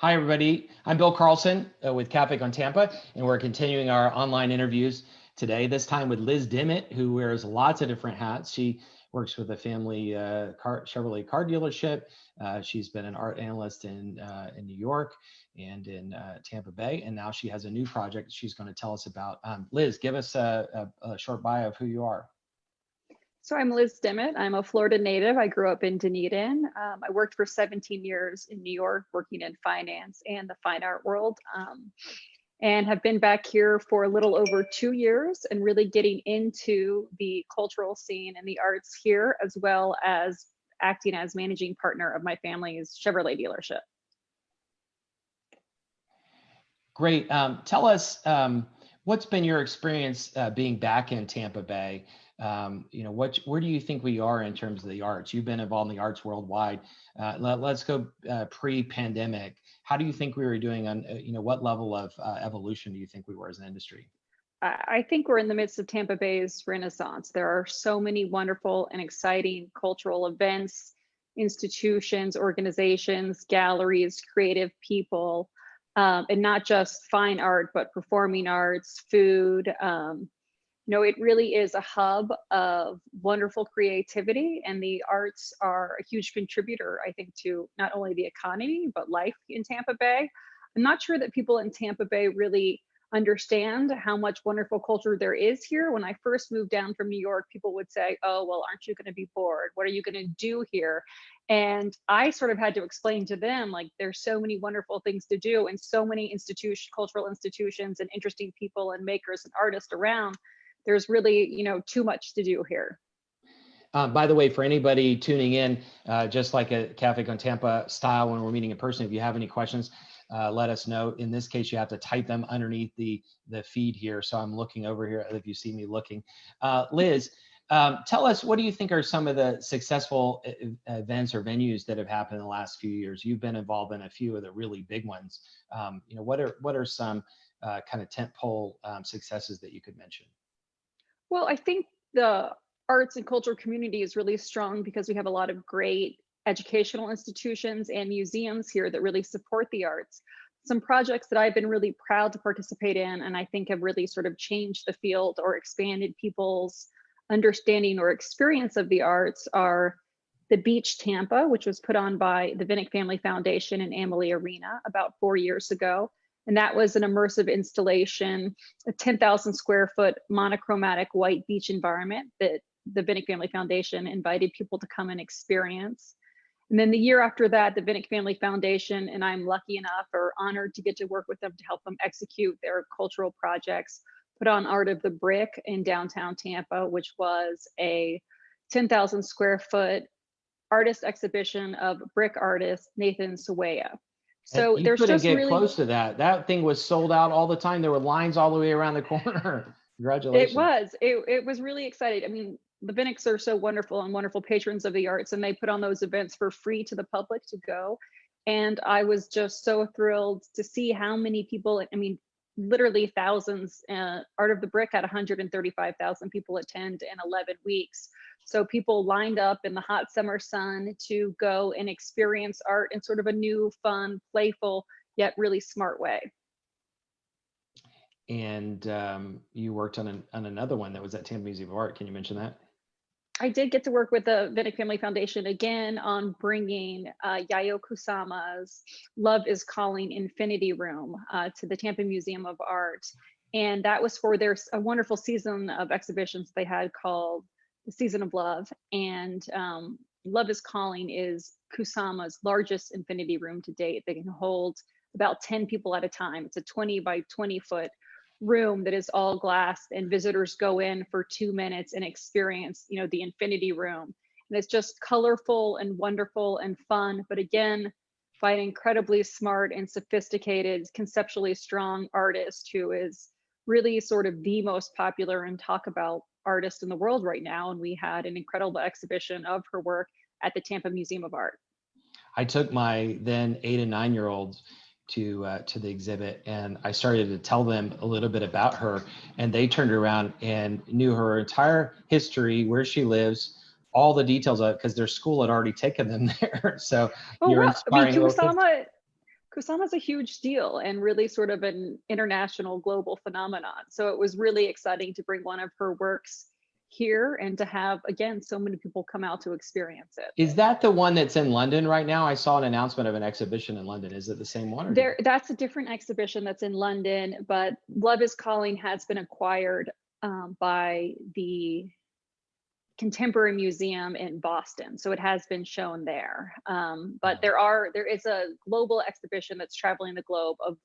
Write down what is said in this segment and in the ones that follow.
Hi, everybody. I'm Bill Carlson with Café on Tampa, and we're continuing our online interviews today, this time with Liz Dimmitt, who wears lots of different hats. She works with a family Chevrolet car dealership. She's been an art analyst in New York and in Tampa Bay, and now she has a new project she's going to tell us about. Liz, give us a short bio of who you are. So I'm Liz Dimmitt. I'm a Florida native. I grew up in Dunedin. I worked for 17 years in New York, working in finance and the fine art world, and have been back here for a little over 2 years and really getting into the cultural scene and the arts here, as well as acting as managing partner of my family's Chevrolet dealership. Great. Tell us what's been your experience being back in Tampa Bay? Where do you think we are in terms of the arts? You've been involved in the arts worldwide. Let's go pre-pandemic. How do you think we were doing on, what level of evolution do you think we were as an industry? I think we're in the midst of Tampa Bay's renaissance. There are so many wonderful and exciting cultural events, institutions, organizations, galleries, creative people, and not just fine art, but performing arts, food. It really is a hub of wonderful creativity, and the arts are a huge contributor, I think, to not only the economy, but life in Tampa Bay. I'm not sure that people in Tampa Bay really understand how much wonderful culture there is here. When I first moved down from New York, people would say, "Oh, well, aren't you going to be bored? What are you going to do here?" And I sort of had to explain to them, like, there's so many wonderful things to do and so many cultural institutions and interesting people and makers and artists around. There's really, too much to do here. By the way, for anybody tuning in, just like a Café con Tampa style when we're meeting in person, if you have any questions, let us know. In this case, you have to type them underneath the feed here. So I'm looking over here if you see me looking. Liz, tell us, what do you think are some of the successful events or venues that have happened in the last few years? You've been involved in a few of the really big ones. What are some kind of tentpole successes that you could mention? Well, I think the arts and culture community is really strong because we have a lot of great educational institutions and museums here that really support the arts. Some projects that I've been really proud to participate in, and I think have really sort of changed the field or expanded people's understanding or experience of the arts, are the Beach Tampa, which was put on by the Vinnick Family Foundation and Amalie Arena about 4 years ago. And that was an immersive installation, a 10,000 square foot monochromatic white beach environment that the Vinnick Family Foundation invited people to come and experience. And then the year after that, the Vinnick Family Foundation, and I'm lucky enough or honored to get to work with them to help them execute their cultural projects, put on Art of the Brick in downtown Tampa, which was a 10,000 square foot artist exhibition of brick artist Nathan Sawaya. So you couldn't get close to that. That thing was sold out all the time. There were lines all the way around the corner. Congratulations. It was really exciting. I mean, the Vinicks are so wonderful and wonderful patrons of the arts, and they put on those events for free to the public to go. And I was just so thrilled to see how many people, I mean, literally thousands. Art of the Brick had 135,000 people attend in 11 weeks. So people lined up in the hot summer sun to go and experience art in sort of a new, fun, playful, yet really smart way. And you worked on another one that was at Tampa Museum of Art. Can you mention that? I did get to work with the Vinnick Family Foundation again on bringing Yayoi Kusama's Love is Calling Infinity Room to the Tampa Museum of Art. And that was for a wonderful season of exhibitions they had called the Season of Love. And Love is Calling is Kusama's largest infinity room to date. They can hold about 10 people at a time. It's a 20 by 20 foot room that is all glass, and visitors go in for 2 minutes and experience, the infinity room. And it's just colorful and wonderful and fun, but again, by an incredibly smart and sophisticated, conceptually strong artist who is really sort of the most popular and talk about artist in the world right now. And we had an incredible exhibition of her work at the Tampa Museum of Art. I took my then 8 and 9-year-olds to the exhibit, and I started to tell them a little bit about her, and they turned around and knew her entire history, where she lives, all the details of it, because their school had already taken them there. So you're inspiring. Kusama's a huge deal and really sort of an international global phenomenon. So it was really exciting to bring one of her works here and to have, again, so many people come out to experience it. Is that the one that's in London right now? I saw an announcement of an exhibition in London. Is it the same one? Or That's a different exhibition that's in London, but Love is Calling has been acquired by the Contemporary Museum in Boston, so it has been shown there. But there is a global exhibition that's traveling the globe of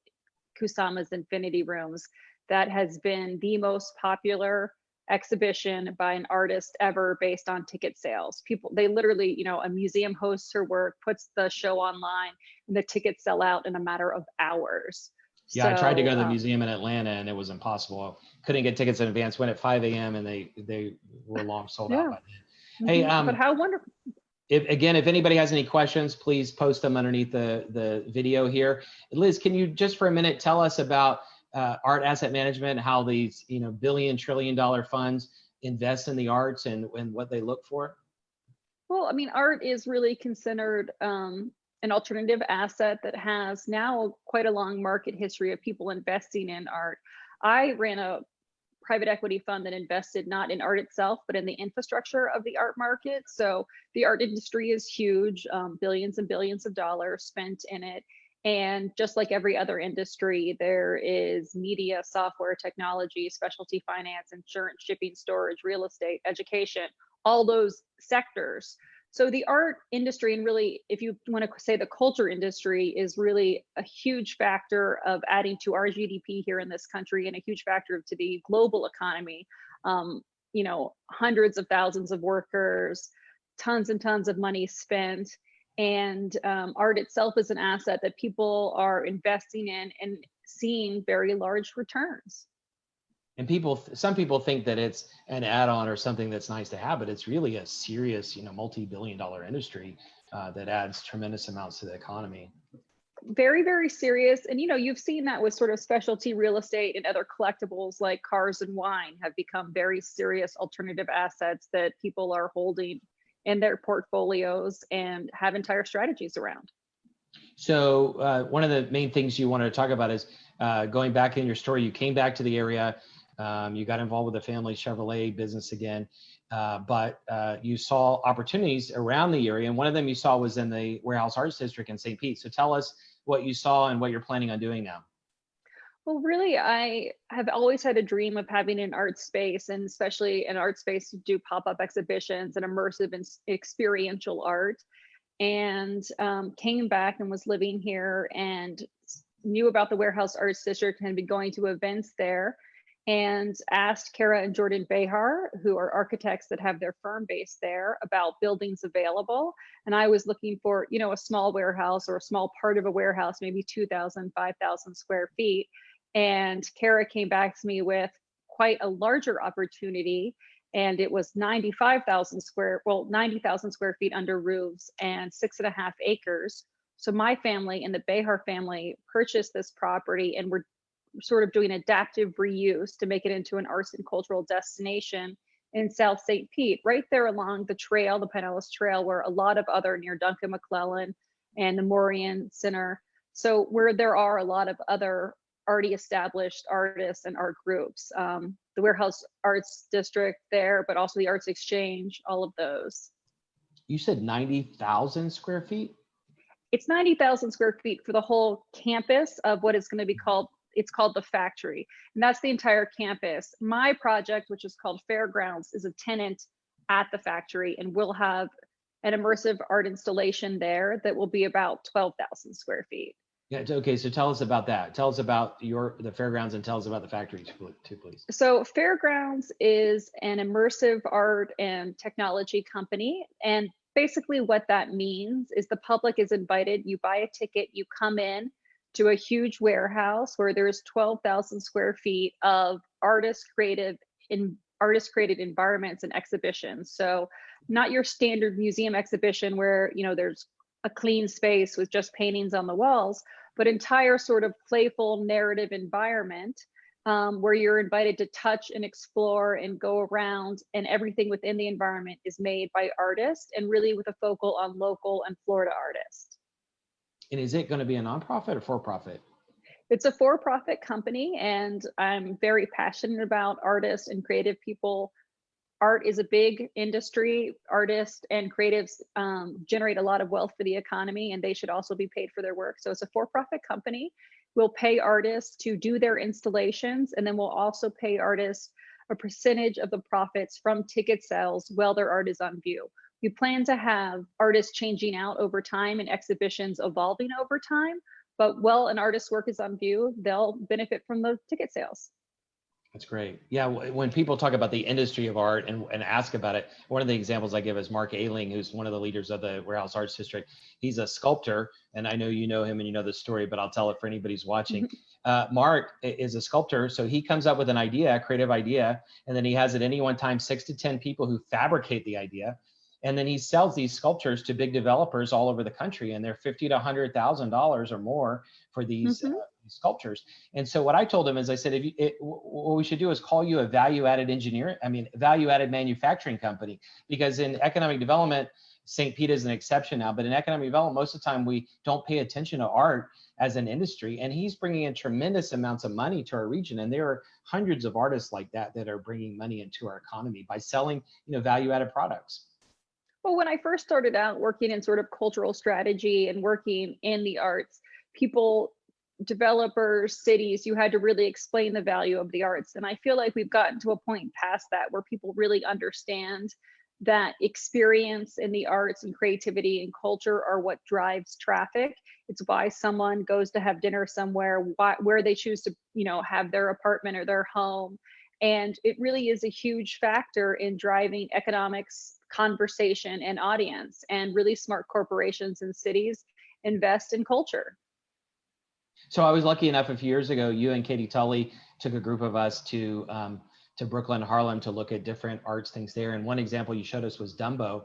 Kusama's Infinity Rooms that has been the most popular exhibition by an artist ever based on ticket sales. People, they literally, a museum hosts her work, puts the show online, and the tickets sell out in a matter of hours. Yeah, I tried to go to the museum in Atlanta and it was impossible. Couldn't get tickets in advance. Went at 5 a.m. and they were long sold out by then. Hey, but how wonderful. If anybody has any questions, please post them underneath the video here. Liz, can you just for a minute tell us about art asset management, how these billion, trillion-dollar funds invest in the arts and what they look for? Well, I mean, art is really considered an alternative asset that has now quite a long market history of people investing in art. I ran a private equity fund that invested not in art itself, but in the infrastructure of the art market. So the art industry is huge, billions and billions of dollars spent in it. And just like every other industry, there is media, software, technology, specialty finance, insurance, shipping, storage, real estate, education, all those sectors. So the art industry, and really, if you want to say the culture industry, is really a huge factor of adding to our GDP here in this country and a huge factor to the global economy. Hundreds of thousands of workers, tons and tons of money spent. And art itself is an asset that people are investing in and seeing very large returns. And some people think that it's an add-on or something that's nice to have, but it's really a serious, multi-billion-dollar industry that adds tremendous amounts to the economy. Very, very serious. And, you've seen that with sort of specialty real estate and other collectibles like cars and wine have become very serious alternative assets that people are holding in their portfolios and have entire strategies around. So one of the main things you wanted to talk about is going back in your story, you came back to the area. You got involved with the family Chevrolet business again, but you saw opportunities around the area. And one of them you saw was in the Warehouse Arts District in St. Pete. So tell us what you saw and what you're planning on doing now. Well, really, I have always had a dream of having an art space, and especially an art space to do pop-up exhibitions and immersive and experiential art. And came back and was living here and knew about the Warehouse Arts District and had been going to events there, and asked Kara and Jordan Behar, who are architects that have their firm based there, about buildings available. And I was looking for, a small warehouse or a small part of a warehouse, maybe 2,000, 5,000 square feet. And Kara came back to me with quite a larger opportunity. And it was 90,000 square feet under roofs and 6.5 acres. So my family and the Behar family purchased this property, and we're sort of doing adaptive reuse to make it into an arts and cultural destination in South St. Pete, right there along the trail, the Pinellas Trail, where a lot of other near Duncan McClellan and the Morian Center. So where there are a lot of other already established artists and art groups, the Warehouse Arts District there, but also the Arts Exchange, all of those. You said 90,000 square feet? It's 90,000 square feet for the whole campus of what is going to be called, it's called the Factory. And that's the entire campus. My project, which is called Fairgrounds, is a tenant at the Factory, and we'll have an immersive art installation there that will be about 12,000 square feet. Yeah, okay, so tell us about that. Tell us about the Fairgrounds and tell us about the Factory too, please. So Fairgrounds is an immersive art and technology company. And basically what that means is the public is invited, you buy a ticket, you come in to a huge warehouse where there's 12,000 square feet of artist-created environments and exhibitions. So not your standard museum exhibition where, there's a clean space with just paintings on the walls, but entire sort of playful narrative environment where you're invited to touch and explore and go around, and everything within the environment is made by artists, and really with a focal on local and Florida artists. And is it going to be a nonprofit or for-profit? It's a for-profit company, and I'm very passionate about artists and creative people. Art is a big industry. Artists and creatives generate a lot of wealth for the economy, and they should also be paid for their work. So it's a for-profit company. We'll pay artists to do their installations, and then we'll also pay artists a percentage of the profits from ticket sales while their art is on view. We plan to have artists changing out over time and exhibitions evolving over time, but while an artist's work is on view, they'll benefit from the ticket sales. That's great. Yeah, when people talk about the industry of art and ask about it, one of the examples I give is Mark Ailing, who's one of the leaders of the Warehouse Arts District. He's a sculptor, and I know you know him and you know the story, but I'll tell it for anybody who's watching. Mark is a sculptor, so he comes up with an idea, a creative idea, and then he has at any one time 6 to 10 people who fabricate the idea. And then he sells these sculptures to big developers all over the country, and they're $50,000 to $100,000 or more for these sculptures. And so what I told him is, I said, what we should do is call you a value-added value-added manufacturing company, because in economic development, St. Pete is an exception now, but in economic development, most of the time we don't pay attention to art as an industry. And he's bringing in tremendous amounts of money to our region. And there are hundreds of artists like that that are bringing money into our economy by selling, value-added products. Well, when I first started out working in sort of cultural strategy and working in the arts, people, developers, cities, you had to really explain the value of the arts. And I feel like we've gotten to a point past that where people really understand that experience in the arts and creativity and culture are what drives traffic. It's why someone goes to have dinner somewhere, where they choose to, have their apartment or their home. And it really is a huge factor in driving economics, conversation, and audience. And really smart corporations and cities invest in culture. So I was lucky enough a few years ago, you and Katie Tully took a group of us to Brooklyn, Harlem, to look at different arts things there. And one example you showed us was Dumbo.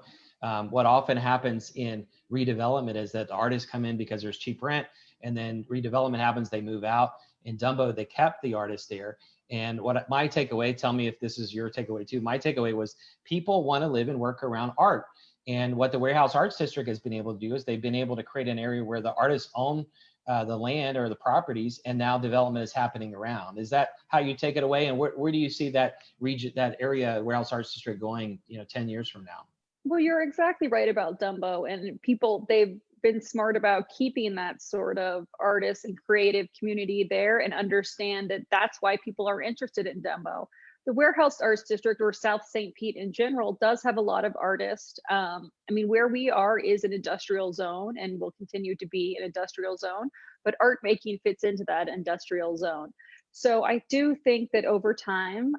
What often happens in redevelopment is that the artists come in because there's cheap rent, and then redevelopment happens, they move out. In Dumbo, they kept the artists there. And what my takeaway, tell me if this is your takeaway too, my takeaway was people want to live and work around art. And what the Warehouse Arts District has been able to do is they've been able to create an area where the artists own the land or the properties, and now development is happening around. Is that how you take it away? And where do you see that region, that area, Warehouse Arts District going, 10 years from now? Well, you're exactly right about Dumbo, and people, they've been smart about keeping that sort of artist and creative community there, and understand that that's why people are interested in Dumbo. The Warehouse Arts District, or South St. Pete in general, does have a lot of artists. Where we are is an industrial zone and will continue to be an industrial zone, but art making fits into that industrial zone. So I do think that over time,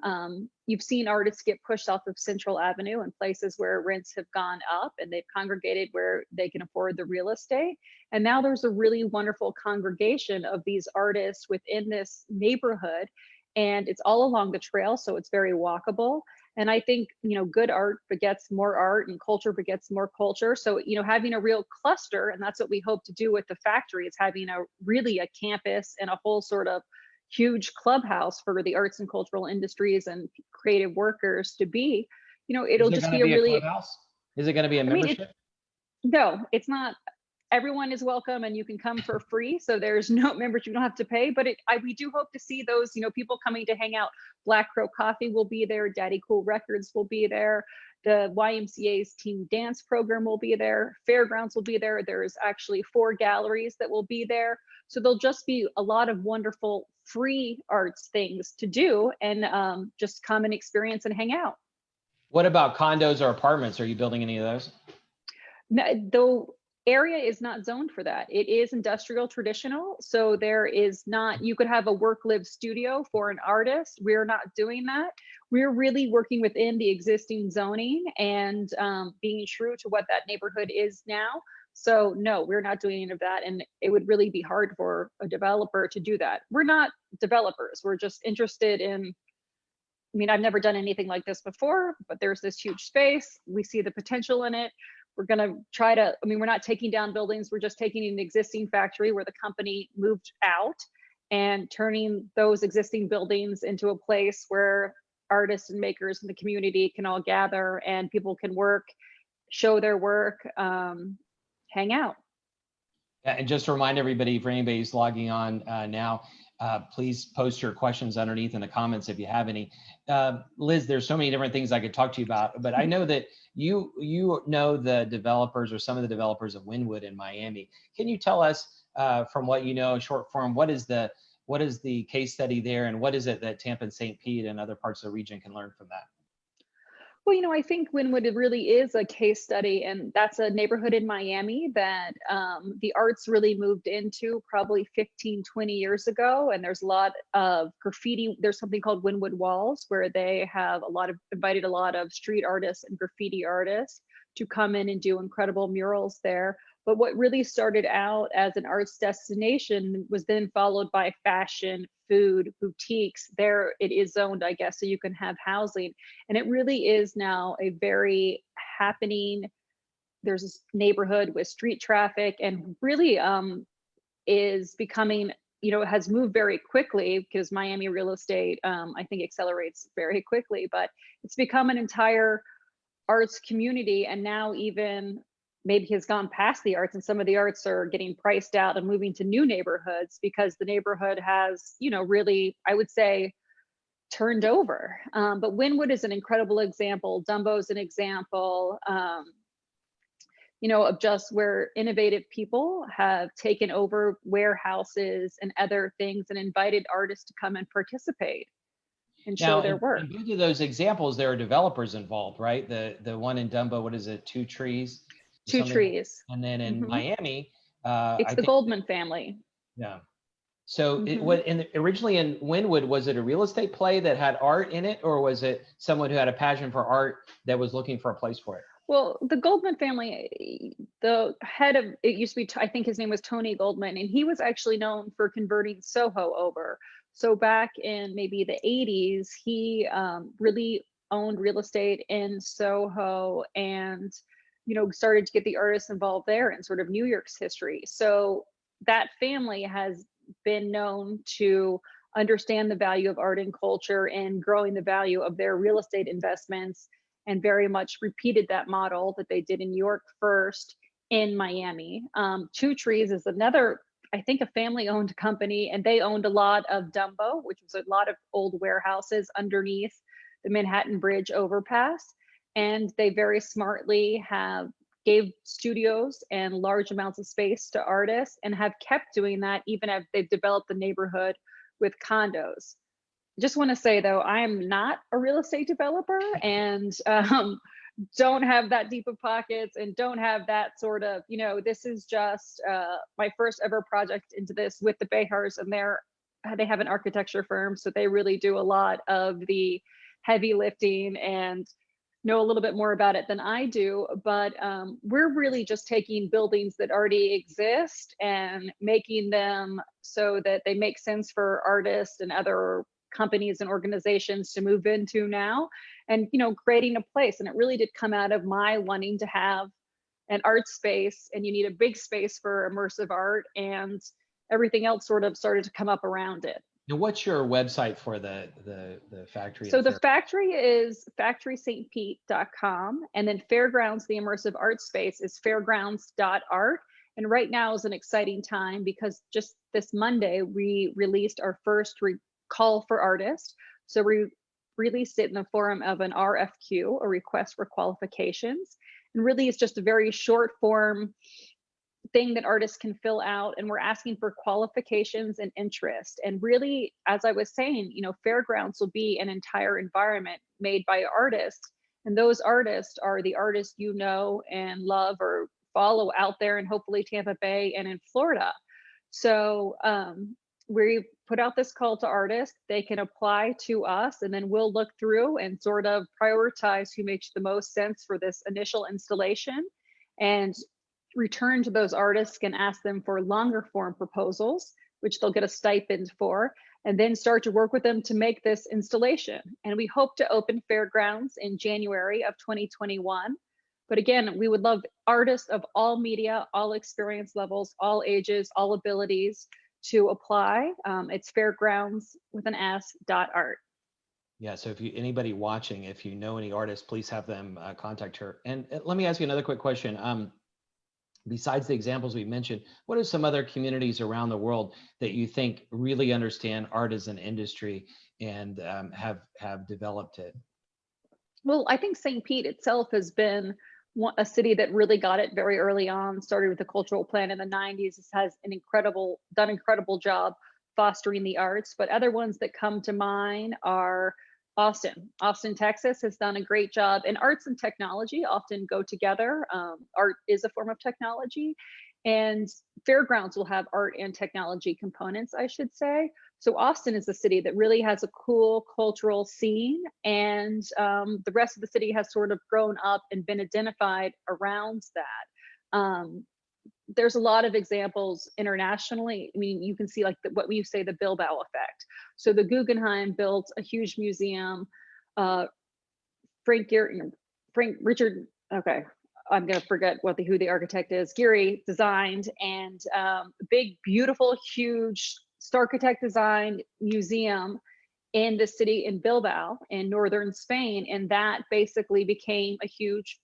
you've seen artists get pushed off of Central Avenue in places where rents have gone up, and they've congregated where they can afford the real estate. And now there's a really wonderful congregation of these artists within this neighborhood, and it's all along the trail, so it's very walkable. And I think, good art begets more art, and culture begets more culture. So, having a real cluster, and that's what we hope to do with the factory, is having a campus and a whole sort of huge clubhouse for the arts and cultural industries and creative workers to be. It'll just be a really clubhouse? Is it going to be a membership? No, it's not. Everyone is welcome, and you can come for free. So there's no membership, you don't have to pay, but we do hope to see those, people coming to hang out. Black Crow Coffee will be there. Daddy Cool Records will be there. The YMCA's teen dance program will be there. Fairgrounds will be there. There's actually 4 galleries that will be there. So there'll just be a lot of wonderful free arts things to do, and just come and experience and hang out. What about condos or apartments? Are you building any of those? No, the area is not zoned for that. It is industrial traditional. So there is not, you could have a work-live studio for an artist. We're not doing that. We're really working within the existing zoning and being true to what that neighborhood is now. So no, we're not doing any of that. And it would really be hard for a developer to do that. We're not developers. We're just interested in, I've never done anything like this before, but there's this huge space. We see the potential in it. We're going to try to, we're not taking down buildings. We're just taking an existing factory where the company moved out and turning those existing buildings into a place where artists and makers in the community can all gather, and people can work, show their work, hang out. And just to remind everybody, for anybody who's logging on now, please post your questions underneath in the comments if you have any. Liz, there's so many different things I could talk to you about, but I know that you know the developers or some of the developers of Wynwood in Miami. Can you tell us from what you know, short form, what is the case study there, and what is it that Tampa and St. Pete and other parts of the region can learn from that? Well, I think Wynwood really is a case study, and that's a neighborhood in Miami that the arts really moved into probably 15, 20 years ago. And there's a lot of graffiti. There's something called Wynwood Walls, where they have invited a lot of street artists and graffiti artists to come in and do incredible murals there. But what really started out as an arts destination was then followed by fashion, food, boutiques. There it is zoned, I guess, so you can have housing. And it really is now a very happening. There's this neighborhood with street traffic, and really is becoming, has moved very quickly, because Miami real estate, I think, accelerates very quickly, but it's become an entire arts community. And now even maybe has gone past the arts, and some of the arts are getting priced out and moving to new neighborhoods because the neighborhood has, really, I would say, turned over. But Wynwood is an incredible example. Dumbo's an example, of just where innovative people have taken over warehouses and other things and invited artists to come and participate and show their work. In both of those examples, there are developers involved, right? The one in Dumbo, what is it, Two Trees? Two Trees. And then in Miami, it's the Goldman family. Yeah. So it was originally in Wynwood, was it a real estate play that had art in it, or was it someone who had a passion for art that was looking for a place for it? Well, the Goldman family, the head of it used to be, I think his name was Tony Goldman, and he was actually known for converting Soho over. So back in maybe the 80s, he really owned real estate in Soho, and started to get the artists involved there in sort of New York's history. So that family has been known to understand the value of art and culture and growing the value of their real estate investments, and very much repeated that model that they did in New York first in Miami. Two Trees is another, I think, a family-owned company, and they owned a lot of Dumbo, which was a lot of old warehouses underneath the Manhattan Bridge overpass. And they very smartly gave studios and large amounts of space to artists, and have kept doing that even as they've developed the neighborhood with condos. Just want to say, though, I am not a real estate developer, and don't have that deep of pockets, and don't have that sort of, this is just my first ever project into this with the Behars, and they have an architecture firm, so they really do a lot of the heavy lifting and know a little bit more about it than I do. But we're really just taking buildings that already exist and making them so that they make sense for artists and other companies and organizations to move into now, and creating a place. And it really did come out of my wanting to have an art space, and you need a big space for immersive art, and everything else sort of started to come up around it. Now, what's your website for the factory? So the factory is factorystpete.com, and then Fairgrounds, the immersive art space, is fairgrounds.art. And right now is an exciting time, because just this Monday we released our first call for artists. So we released it in the form of an RFQ, a request for qualifications. And really it's just a very short form thing that artists can fill out, and we're asking for qualifications and interest. And really, as I was saying, Fairgrounds will be an entire environment made by artists, and those artists are the artists and love or follow out there in hopefully Tampa Bay and in Florida. So we put out this call to artists. They can apply to us, and then we'll look through and sort of prioritize who makes the most sense for this initial installation, and return to those artists and ask them for longer form proposals, which they'll get a stipend for, and then start to work with them to make this installation. And we hope to open Fairgrounds in January of 2021. But again, we would love artists of all media, all experience levels, all ages, all abilities to apply. It's fairgrounds with an S.art. Yeah, so if anybody watching, if you know any artists, please have them contact her. And let me ask you another quick question. besides the examples we mentioned, what are some other communities around the world that you think really understand art as an industry and have developed it? Well, I think St. Pete itself has been a city that really got it very early on, started with the cultural plan in the 90s. It has done incredible job fostering the arts. But other ones that come to mind are Austin. Austin, Texas has done a great job. And arts and technology often go together. Art is a form of technology. And Fairgrounds will have art and technology components, I should say. So Austin is a city that really has a cool cultural scene, and the rest of the city has sort of grown up and been identified around that. There's a lot of examples internationally. I mean, you can see like what we say the Bilbao effect. So the Guggenheim built a huge museum. Frank Richard. Okay, I'm gonna forget who the architect is. Gehry designed, and big, beautiful, huge architect designed museum in the city in Bilbao in northern Spain, and that basically became a huge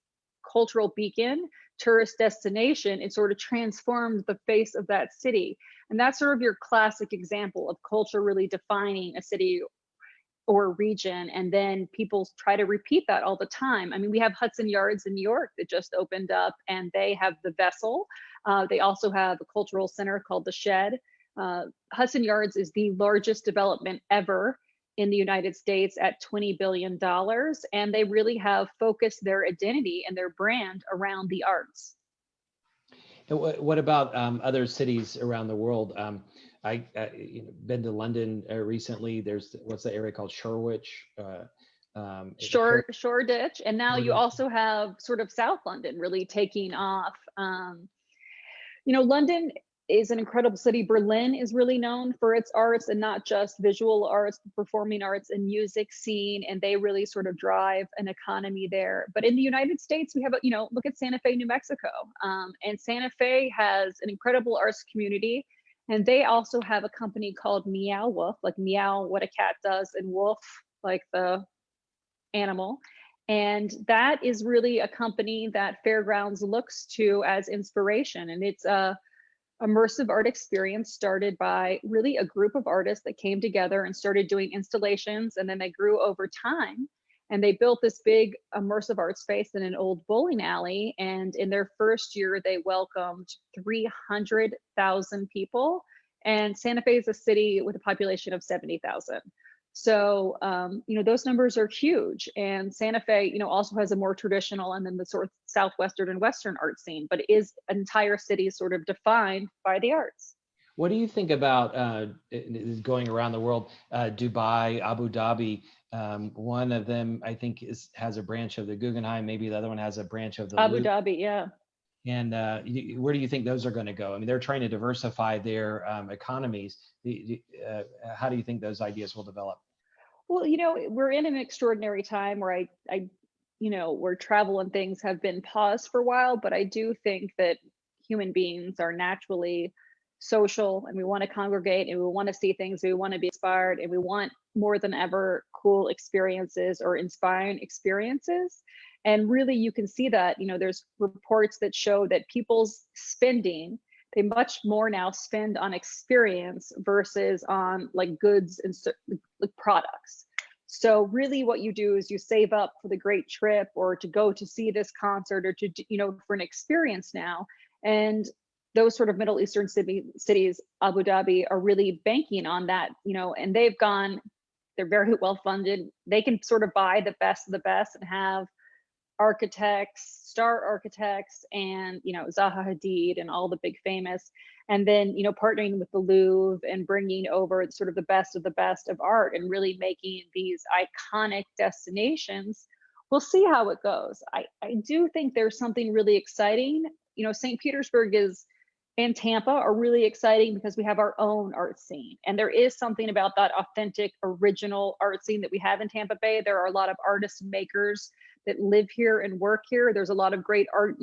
cultural beacon, tourist destination. It sort of transformed the face of that city, and that's sort of your classic example of culture really defining a city or region, and then people try to repeat that all the time. I mean, we have Hudson Yards in New York that just opened up, and they have the Vessel. They also have a cultural center called the Shed. Hudson Yards is the largest development ever in the United States at $20 billion. And they really have focused their identity and their brand around the arts. And what about other cities around the world? I been to London recently. There's what's the area called Shoreditch? Shoreditch, and now you also have sort of South London really taking off. London is an incredible city. Berlin is really known for its arts, and not just visual arts, performing arts and music scene, and they really sort of drive an economy there. But in the United States, we have, look at Santa Fe, New Mexico. And Santa Fe has an incredible arts community, and they also have a company called Meow Wolf, like meow, what a cat does, and wolf, like the animal. And that is really a company that Fairgrounds looks to as inspiration. And it's a immersive art experience started by really a group of artists that came together and started doing installations, and then they grew over time, and they built this big immersive art space in an old bowling alley. And in their first year, they welcomed 300,000 people, and Santa Fe is a city with a population of 70,000. So, those numbers are huge. And Santa Fe, also has a more traditional and then the sort of southwestern and western art scene, but it is an entire city sort of defined by the arts. What do you think about going around the world? Dubai, Abu Dhabi, one of them I think has a branch of the Guggenheim. Maybe the other one has a branch of the Abu Louvre. Dhabi, yeah. And where do you think those are going to go? I mean, they're trying to diversify their economies. How do you think those ideas will develop? Well, we're in an extraordinary time where where travel and things have been paused for a while, but I do think that human beings are naturally social, and we want to congregate, and we want to see things, we want to be inspired, and we want more than ever cool experiences or inspiring experiences. And really, you can see that, there's reports that show that people's spending, they much more now spend on experience versus on like goods and like products. So really what you do is you save up for the great trip, or to go to see this concert, or to, for an experience now. And those sort of Middle Eastern cities, Abu Dhabi, are really banking on that, and they're very well funded. They can sort of buy the best of the best and have star architects, and Zaha Hadid and all the big famous, and then partnering with the Louvre and bringing over sort of the best of art and really making these iconic destinations. We'll see how it goes. I do think there's something really exciting. St. Petersburg and Tampa are really exciting because we have our own art scene, and there is something about that authentic, original art scene that we have in Tampa Bay. There are a lot of artists and makers that live here and work here. There's a lot of great art.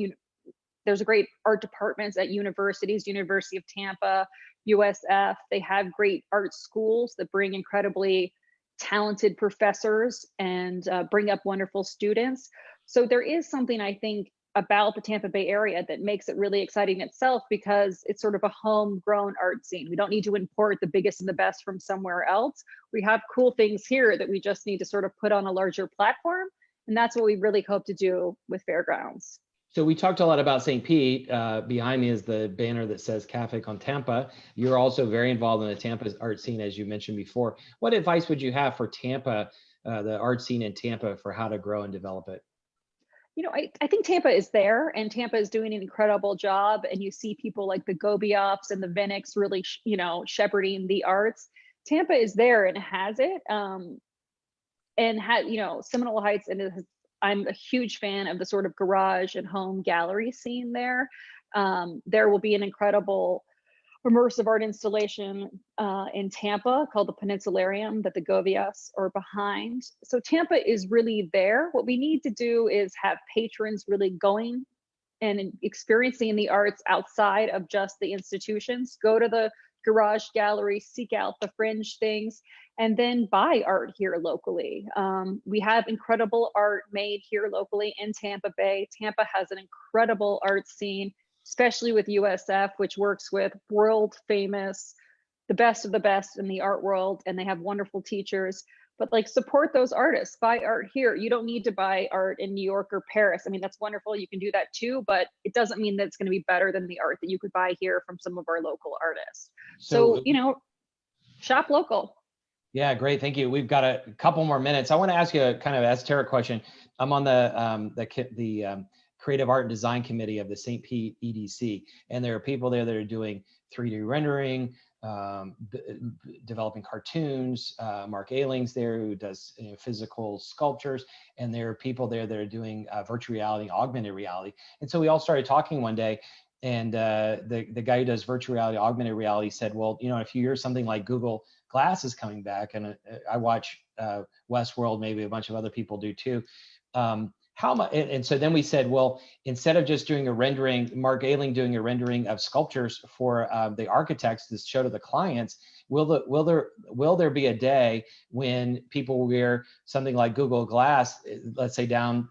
There's great art departments at universities, University of Tampa, USF. They have great art schools that bring incredibly talented professors and bring up wonderful students. So there is something, I think, about the Tampa Bay area that makes it really exciting itself, because it's sort of a homegrown art scene. We don't need to import the biggest and the best from somewhere else. We have cool things here that we just need to sort of put on a larger platform. And that's what we really hope to do with Fairgrounds. So we talked a lot about St. Pete. Behind me is the banner that says Café con Tampa. You're also very involved in the Tampa art scene, as you mentioned before. What advice would you have for Tampa, the art scene in Tampa, for how to grow and develop it? You know, I think Tampa is there, and Tampa is doing an incredible job. And you see people like the Gobioffs and the Vinicks really, shepherding the arts. Tampa is there and has it. And had, Seminole Heights, and I'm a huge fan of the sort of garage and home gallery scene there. There will be an incredible immersive art installation in Tampa called the Peninsularium that the Govias are behind. So Tampa is really there. What we need to do is have patrons really going and experiencing the arts outside of just the institutions. Go to the garage gallery, seek out the fringe things, and then buy art here locally. We have incredible art made here locally in Tampa Bay. Tampa has an incredible art scene, especially with USF, which works with world famous, the best of the best in the art world, and they have wonderful teachers. But like, support those artists, buy art here. You don't need to buy art in New York or Paris. I mean, that's wonderful, you can do that too, but it doesn't mean that it's going to be better than the art that you could buy here from some of our local artists. So shop local. Yeah, great. Thank you. We've got a couple more minutes. I want to ask you a kind of esoteric question. I'm on the Creative Art and Design Committee of the St. Pete EDC, and there are people there that are doing 3D rendering, developing cartoons. Mark Ailing's there, who does physical sculptures, and there are people there that are doing virtual reality, augmented reality. And so we all started talking one day, and the guy who does virtual reality, augmented reality said, well, in a few years, something like Google Glass is coming back, and I watch Westworld, maybe a bunch of other people do too. How much? And so then we said, well, instead of just doing a rendering, Mark Ailing doing a rendering of sculptures for the architects to show to the clients, will there be a day when people wear something like Google Glass, let's say down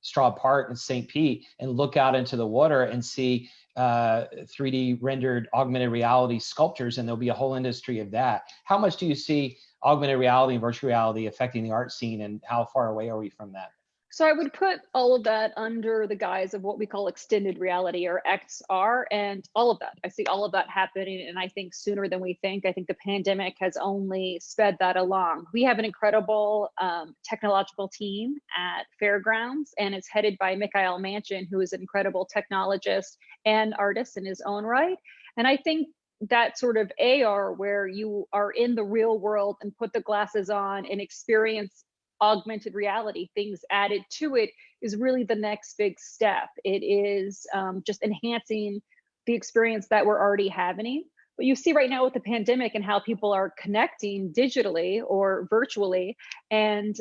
Straw Park in St. Pete, and look out into the water and see 3D rendered augmented reality sculptures, and there'll be a whole industry of that. How much do you see augmented reality and virtual reality affecting the art scene, and how far away are we from that? So I would put all of that under the guise of what we call extended reality, or XR, and all of that. I see all of that happening, and I think sooner than we think. I think the pandemic has only sped that along. We have an incredible technological team at Fairgrounds, and it's headed by Mikhail Manchin, who is an incredible technologist and artist in his own right. And I think that sort of AR, where you are in the real world and put the glasses on and experience augmented reality, things added to it, is really the next big step. It is just enhancing the experience that we're already having. But you see right now with the pandemic and how people are connecting digitally or virtually, and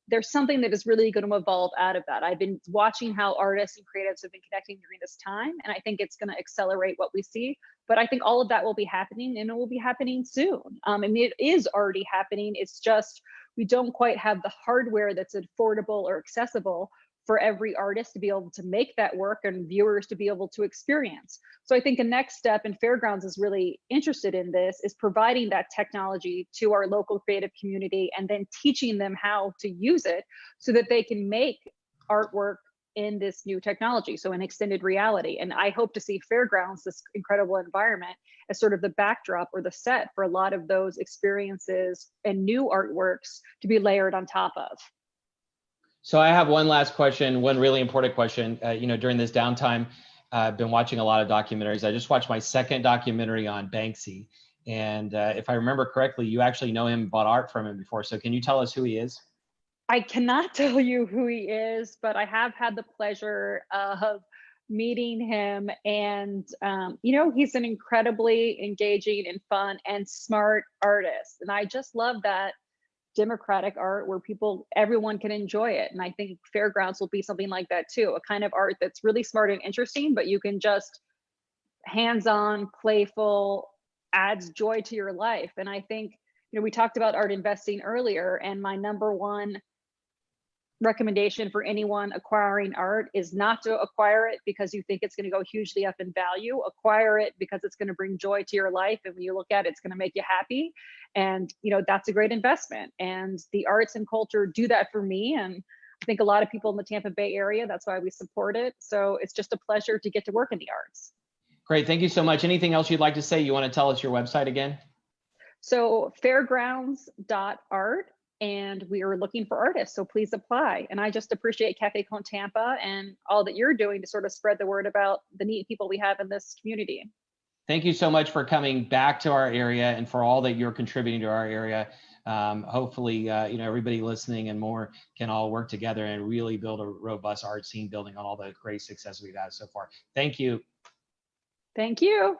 there's something that is really going to evolve out of that. I've been watching how artists and creatives have been connecting during this time, and I think it's going to accelerate what we see. But I think all of that will be happening, and it will be happening soon. I mean, it is already happening. It's just we don't quite have the hardware that's affordable or accessible for every artist to be able to make that work and viewers to be able to experience. So I think the next step, and Fairgrounds is really interested in this, is providing that technology to our local creative community and then teaching them how to use it so that they can make artwork in this new technology, so in extended reality. And I hope to see Fairgrounds, this incredible environment, as sort of the backdrop or the set for a lot of those experiences and new artworks to be layered on top of. So I have one last question, one really important question. During this downtime, I've been watching a lot of documentaries. I just watched my second documentary on Banksy. And if I remember correctly, you actually know him, bought art from him before. So can you tell us who he is? I cannot tell you who he is, but I have had the pleasure of meeting him. And, he's an incredibly engaging and fun and smart artist. And I just love that democratic art where everyone can enjoy it. And I think Fairgrounds will be something like that too, a kind of art that's really smart and interesting, but you can just hands-on, playful, adds joy to your life. And I think, we talked about art investing earlier, and my number one recommendation for anyone acquiring art is not to acquire it because you think it's going to go hugely up in value. Acquire it because it's going to bring joy to your life, and when you look at it, it's going to make you happy. And that's a great investment. And the arts and culture do that for me, and I think a lot of people in the Tampa Bay area, that's why we support it. So it's just a pleasure to get to work in the arts. Great, thank you so much. Anything else you'd like to say? You want to tell us your website again? So fairgrounds.art. And we are looking for artists, so please apply. And I just appreciate Café Tampa and all that you're doing to sort of spread the word about the neat people we have in this community. Thank you so much for coming back to our area and for all that you're contributing to our area. Hopefully, everybody listening and more can all work together and really build a robust art scene, building on all the great success we've had so far. Thank you. Thank you.